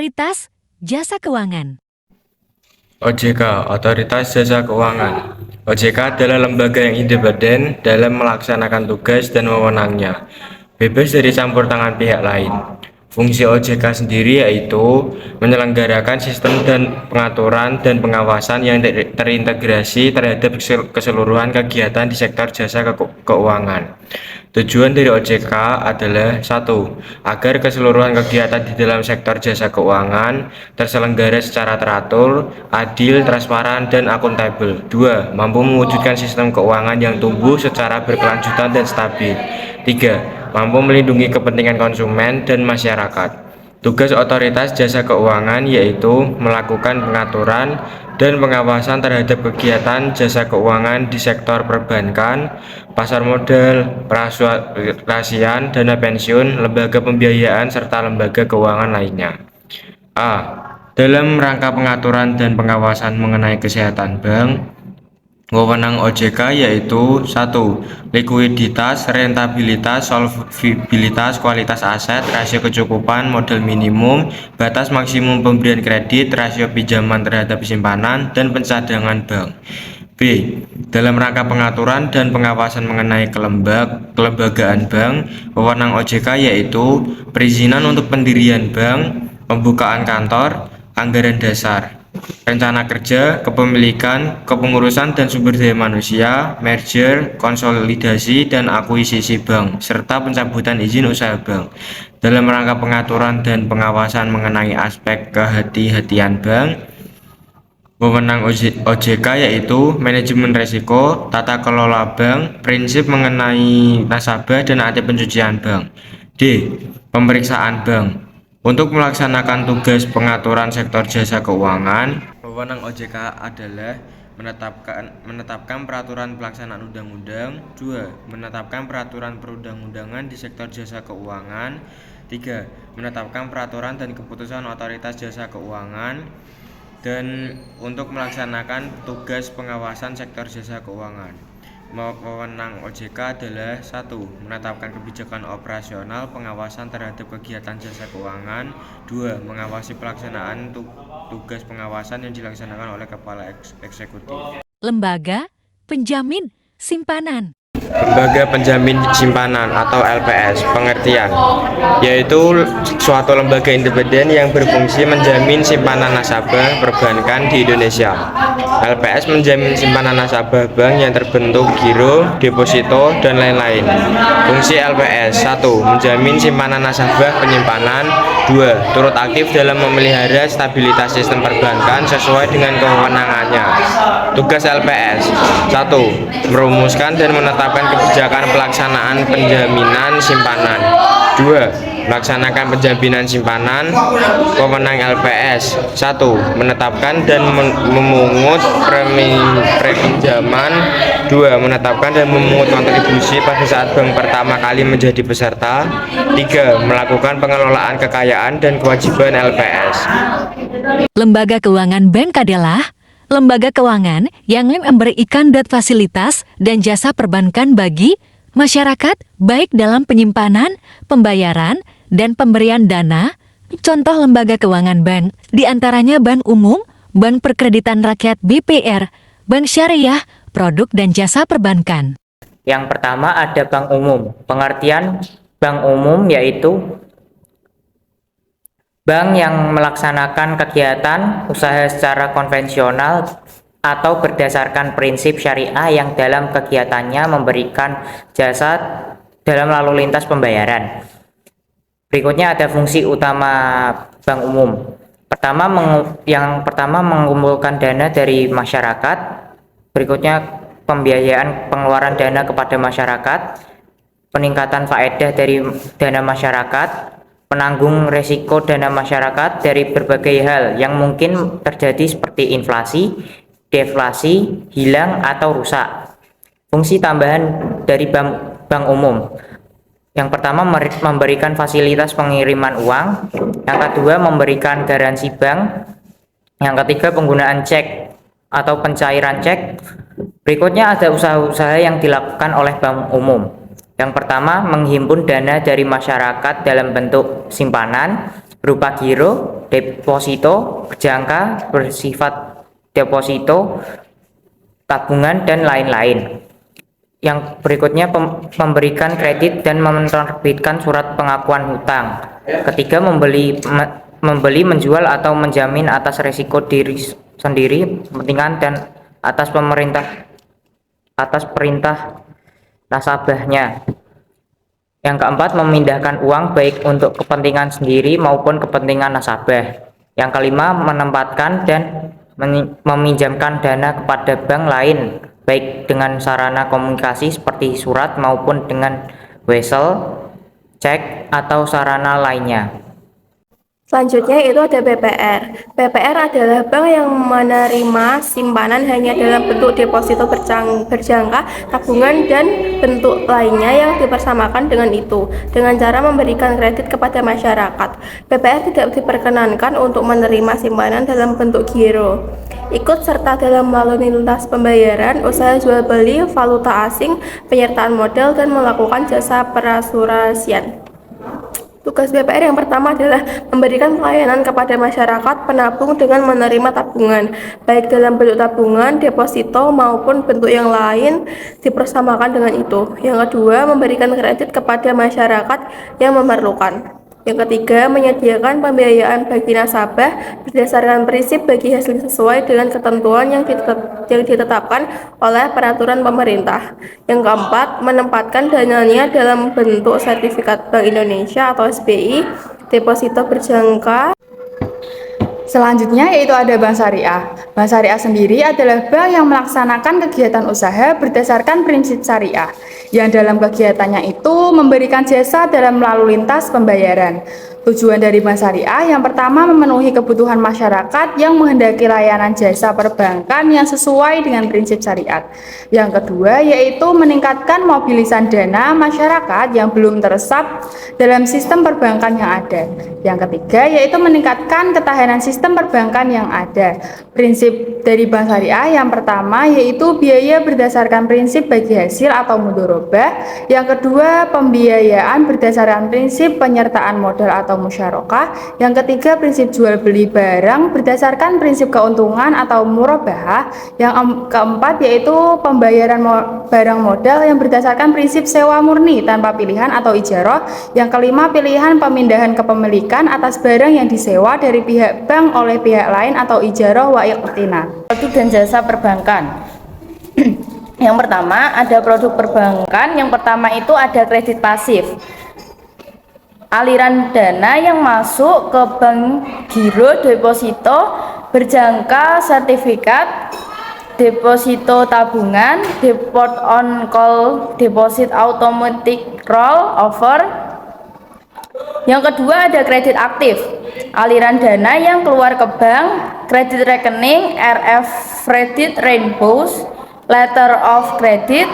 Otoritas Jasa Keuangan. OJK, Otoritas Jasa Keuangan. OJK adalah lembaga yang independen dalam melaksanakan tugas dan wewenangnya, bebas dari campur tangan pihak lain. Fungsi OJK sendiri yaitu menyelenggarakan sistem dan pengaturan dan pengawasan yang terintegrasi terhadap keseluruhan kegiatan di sektor jasa keuangan. Tujuan dari OJK adalah 1. Agar keseluruhan kegiatan di dalam sektor jasa keuangan terselenggara secara teratur, adil, transparan, dan akuntabel. 2. Mampu mewujudkan sistem keuangan yang tumbuh secara berkelanjutan dan stabil. 3. Mampu melindungi kepentingan konsumen dan masyarakat. Tugas Otoritas Jasa Keuangan yaitu melakukan pengaturan dan pengawasan terhadap kegiatan jasa keuangan di sektor perbankan, pasar modal, perasuransian, dana pensiun, lembaga pembiayaan, serta lembaga keuangan lainnya. A. Dalam rangka pengaturan dan pengawasan mengenai kesehatan bank, wewenang OJK yaitu 1. Likuiditas, rentabilitas, solvibilitas, kualitas aset, rasio kecukupan, modal minimum, batas maksimum pemberian kredit, rasio pinjaman terhadap simpanan, dan pencadangan bank. B. Dalam rangka pengaturan dan pengawasan mengenai kelembagaan bank, wewenang OJK yaitu perizinan untuk pendirian bank, pembukaan kantor, anggaran dasar, rencana kerja, kepemilikan, kepengurusan dan sumber daya manusia, merger, konsolidasi, dan akuisisi bank, serta pencabutan izin usaha bank. Dalam rangka pengaturan dan pengawasan mengenai aspek kehati-hatian bank, wewenang OJK yaitu manajemen risiko, tata kelola bank, prinsip mengenai nasabah, dan anti pencucian bank. D. Pemeriksaan bank. Untuk melaksanakan tugas pengaturan sektor jasa keuangan, wewenang OJK adalah menetapkan peraturan pelaksanaan undang-undang. 2. Menetapkan peraturan perundang-undangan di sektor jasa keuangan. 3. Menetapkan peraturan dan keputusan Otoritas Jasa Keuangan. Dan untuk melaksanakan tugas pengawasan sektor jasa keuangan, wewenang OJK adalah 1. Menetapkan kebijakan operasional pengawasan terhadap kegiatan jasa keuangan. 2. Mengawasi pelaksanaan tugas pengawasan yang dilaksanakan oleh Kepala Eksekutif. Lembaga Penjamin Simpanan. Lembaga Penjamin Simpanan atau LPS, pengertian yaitu suatu lembaga independen yang berfungsi menjamin simpanan nasabah perbankan di Indonesia. LPS menjamin simpanan nasabah bank yang terbentuk giro, deposito, dan lain-lain. Fungsi LPS: 1. Menjamin simpanan nasabah penyimpanan. 2. Turut aktif dalam memelihara stabilitas sistem perbankan sesuai dengan kewenangannya. Tugas LPS: 1. Merumuskan dan menetapkan kebijakan pelaksanaan penjaminan simpanan. 2. Melaksanakan penjaminan simpanan. Wewenang LPS: 1. Menetapkan dan memungut premi pinjaman. 2. Menetapkan dan memungut kontribusi pada saat bank pertama kali menjadi peserta. 3. Melakukan pengelolaan kekayaan dan kewajiban LPS. Lembaga keuangan bank adalah lembaga keuangan yang memberikan fasilitas dan jasa perbankan bagi masyarakat, baik dalam penyimpanan, pembayaran, dan pemberian dana. Contoh lembaga keuangan bank, diantaranya Bank Umum, Bank Perkreditan Rakyat BPR, Bank Syariah, produk dan jasa perbankan. Yang pertama ada bank umum. Pengertian bank umum yaitu bank yang melaksanakan kegiatan usaha secara konvensional atau berdasarkan prinsip syariah yang dalam kegiatannya memberikan jasa dalam lalu lintas pembayaran. Berikutnya ada fungsi utama bank umum. Yang pertama mengumpulkan dana dari masyarakat. Berikutnya pembiayaan pengeluaran dana kepada masyarakat, peningkatan faedah dari dana masyarakat, penanggung resiko dana masyarakat dari berbagai hal yang mungkin terjadi seperti inflasi, deflasi, hilang, atau rusak. Fungsi tambahan dari bank umum: yang pertama memberikan fasilitas pengiriman uang, yang kedua memberikan garansi bank, yang ketiga penggunaan cek atau pencairan cek. Berikutnya ada usaha-usaha yang dilakukan oleh bank umum. Yang pertama, menghimpun dana dari masyarakat dalam bentuk simpanan. berupa giro, deposito, berjangka, bersifat deposito, tabungan, dan lain-lain. Yang berikutnya memberikan kredit dan menerbitkan surat pengakuan hutang. Ketiga, membeli, menjual atau menjamin atas risiko diri sendiri, kepentingan dan atas perintah nasabahnya. Yang keempat, memindahkan uang baik untuk kepentingan sendiri maupun kepentingan nasabah. Yang kelima, menempatkan dan meminjamkan dana kepada bank lain, baik dengan sarana komunikasi seperti surat maupun dengan wesel, cek, atau sarana lainnya. Selanjutnya itu ada BPR. BPR adalah bank yang menerima simpanan hanya dalam bentuk deposito berjangka, tabungan, dan bentuk lainnya yang dipersamakan dengan itu, dengan cara memberikan kredit kepada masyarakat. BPR tidak diperkenankan untuk menerima simpanan dalam bentuk giro, ikut serta dalam melalui lintas pembayaran, usaha jual beli, valuta asing, penyertaan modal, dan melakukan jasa perasuransian. Tugas BPR yang pertama adalah memberikan pelayanan kepada masyarakat penabung dengan menerima tabungan, baik dalam bentuk tabungan, deposito, maupun bentuk yang lain dipersamakan dengan itu. Yang kedua, memberikan kredit kepada masyarakat yang memerlukan. Yang ketiga, menyediakan pembiayaan bagi nasabah berdasarkan prinsip bagi hasil sesuai dengan ketentuan yang ditetapkan oleh peraturan pemerintah. Yang keempat, menempatkan dananya dalam bentuk sertifikat Bank Indonesia atau SBI, deposito berjangka. Selanjutnya yaitu ada Bank Syariah. Bank Syariah sendiri adalah bank yang melaksanakan kegiatan usaha berdasarkan prinsip syariah, yang dalam kegiatannya itu memberikan jasa dalam lalu lintas pembayaran. Tujuan dari Bank Syariah yang pertama memenuhi kebutuhan masyarakat yang menghendaki layanan jasa perbankan yang sesuai dengan prinsip syariat. Yang kedua yaitu meningkatkan mobilisan dana masyarakat yang belum teresap dalam sistem perbankan yang ada. Yang ketiga yaitu meningkatkan ketahanan sistem perbankan yang ada. Prinsip dari Bank Syariah yang pertama yaitu biaya berdasarkan prinsip bagi hasil atau mudharabah. Yang kedua, pembiayaan berdasarkan prinsip penyertaan modal atau musyarakah. Yang ketiga, prinsip jual beli barang berdasarkan prinsip keuntungan atau murabahah. Yang keempat yaitu pembayaran barang modal yang berdasarkan prinsip sewa murni tanpa pilihan atau ijarah. Yang kelima, pilihan pemindahan kepemilikan atas barang yang disewa dari pihak bank oleh pihak lain atau ijarah wa iqtina. Produk dan jasa perbankan. Yang pertama ada produk perbankan. Yang pertama itu ada kredit pasif. Aliran dana yang masuk ke bank, giro, deposito, berjangka, sertifikat, deposito tabungan, depot on call, deposit automatic roll over. Yang kedua ada kredit aktif. Aliran dana yang keluar ke bank, kredit rekening, RF kredit rainbows, letter of credit,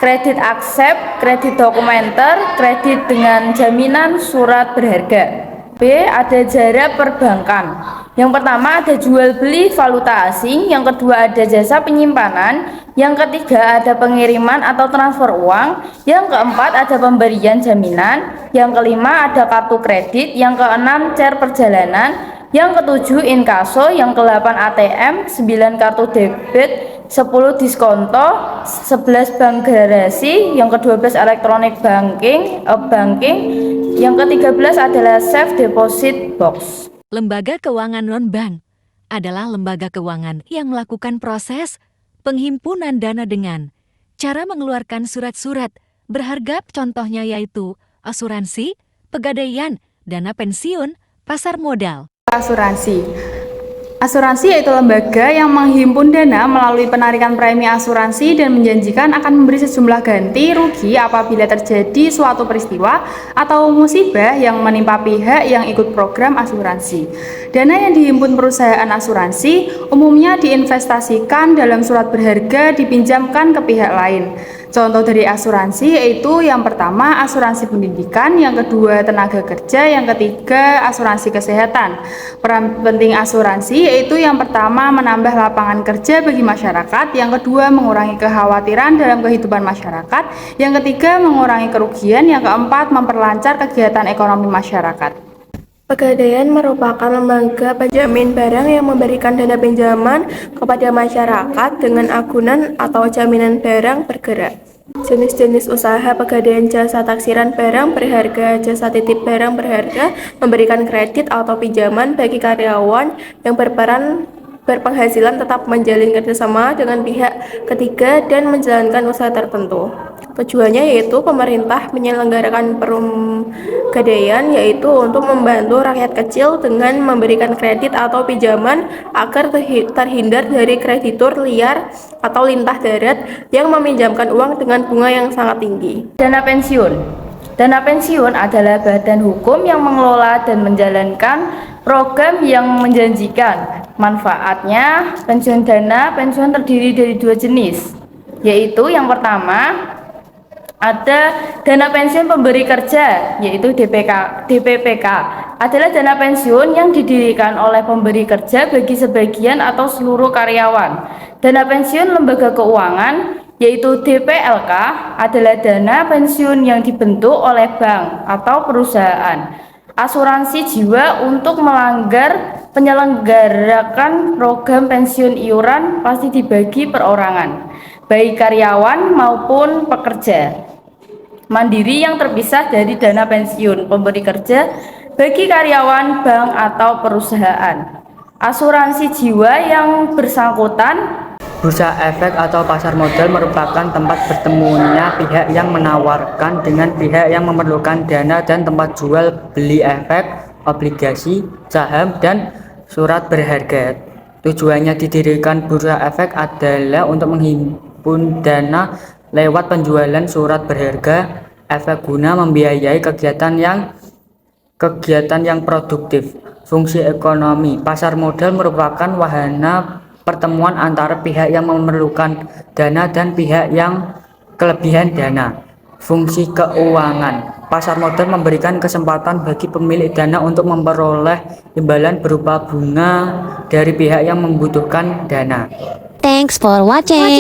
kredit accept, kredit dokumenter, kredit dengan jaminan surat berharga. B. Ada jara perbankan. Yang pertama ada jual beli valuta asing, yang kedua ada jasa penyimpanan, yang ketiga ada pengiriman atau transfer uang, yang keempat ada pemberian jaminan, yang kelima ada kartu kredit, yang keenam cer perjalanan, yang ketujuh inkaso, yang ke-8 ATM, 9 kartu debit, 10 diskonto, 11 bank garasi, yang ke-12 elektronik banking, yang ke-13 adalah safe deposit box. Lembaga keuangan non-bank adalah lembaga keuangan yang melakukan proses penghimpunan dana dengan cara mengeluarkan surat-surat berharga, contohnya yaitu asuransi, pegadaian, dana pensiun, pasar modal. Asuransi yaitu lembaga yang menghimpun dana melalui penarikan premi asuransi dan menjanjikan akan memberi sejumlah ganti rugi apabila terjadi suatu peristiwa atau musibah yang menimpa pihak yang ikut program asuransi. Dana yang dihimpun perusahaan asuransi umumnya diinvestasikan dalam surat berharga dipinjamkan ke pihak lain. Contoh dari asuransi yaitu yang pertama asuransi pendidikan, yang kedua tenaga kerja, yang ketiga asuransi kesehatan. Peran penting asuransi yaitu yang pertama menambah lapangan kerja bagi masyarakat, yang kedua mengurangi kekhawatiran dalam kehidupan masyarakat, yang ketiga mengurangi kerugian, yang keempat memperlancar kegiatan ekonomi masyarakat. Pegadaian merupakan lembaga penjamin barang yang memberikan dana pinjaman kepada masyarakat dengan agunan atau jaminan barang bergerak. Jenis-jenis usaha pegadaian: jasa taksiran barang berharga, jasa titip barang berharga, memberikan kredit atau pinjaman bagi karyawan yang berpenghasilan tetap, menjalin kerjasama dengan pihak ketiga, dan menjalankan usaha tertentu. Tujuannya yaitu pemerintah menyelenggarakan pegadaian, yaitu untuk membantu rakyat kecil dengan memberikan kredit atau pinjaman agar terhindar dari kreditur liar atau lintah darat yang meminjamkan uang dengan bunga yang sangat tinggi. Dana pensiun. Dana pensiun adalah badan hukum yang mengelola dan menjalankan program yang menjanjikan. Manfaatnya, pensiun dana pensiun terdiri dari dua jenis, yaitu yang pertama ada dana pensiun pemberi kerja, yaitu DPPK, adalah dana pensiun yang didirikan oleh pemberi kerja bagi sebagian atau seluruh karyawan. Dana pensiun lembaga keuangan, yaitu DPLK, adalah dana pensiun yang dibentuk oleh bank atau perusahaan. Asuransi jiwa untuk melanggar penyelenggarakan program pensiun iuran pasti dibagi perorangan, baik karyawan maupun pekerja. Mandiri yang terpisah dari dana pensiun pemberi kerja bagi karyawan bank atau perusahaan. Asuransi jiwa yang bersangkutan. Bursa efek atau pasar modal merupakan tempat bertemunya pihak yang menawarkan dengan pihak yang memerlukan dana dan tempat jual beli efek, obligasi, saham, dan surat berharga. Tujuannya didirikan bursa efek adalah untuk menghimpun dana lewat penjualan surat berharga efek guna membiayai kegiatan yang produktif. Fungsi ekonomi pasar modal merupakan wahana pertemuan antara pihak yang memerlukan dana dan pihak yang kelebihan dana. Fungsi keuangan pasar modal memberikan kesempatan bagi pemilik dana untuk memperoleh imbalan berupa bunga dari pihak yang membutuhkan dana. Thanks for watching.